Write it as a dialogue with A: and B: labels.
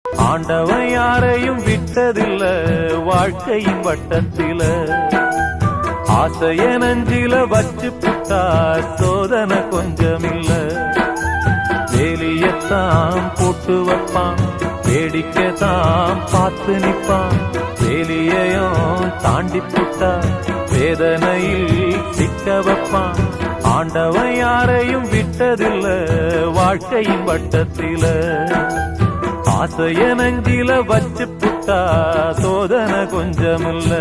A: ஆண்டவன் யாரையும் விட்டதில்ல வாழ்க்கையின் வட்டத்தில, ஆசைய நஞ்சில வச்சு புட்டா சோதனை கொஞ்சமில்ல. வேலியத்தான் போட்டு வைப்பான், வேடிக்கைத்தான் பார்த்து நிப்பான். வேலியையும் தாண்டி புட்டா வேதனையில் சிக்க வைப்பான். ஆண்டவன் யாரையும் விட்டதில்ல வாழ்க்கையின் வட்டத்தில, ஆசைய நஞ்சில வச்சு புட்டா சோதனை கொஞ்சமில்ல.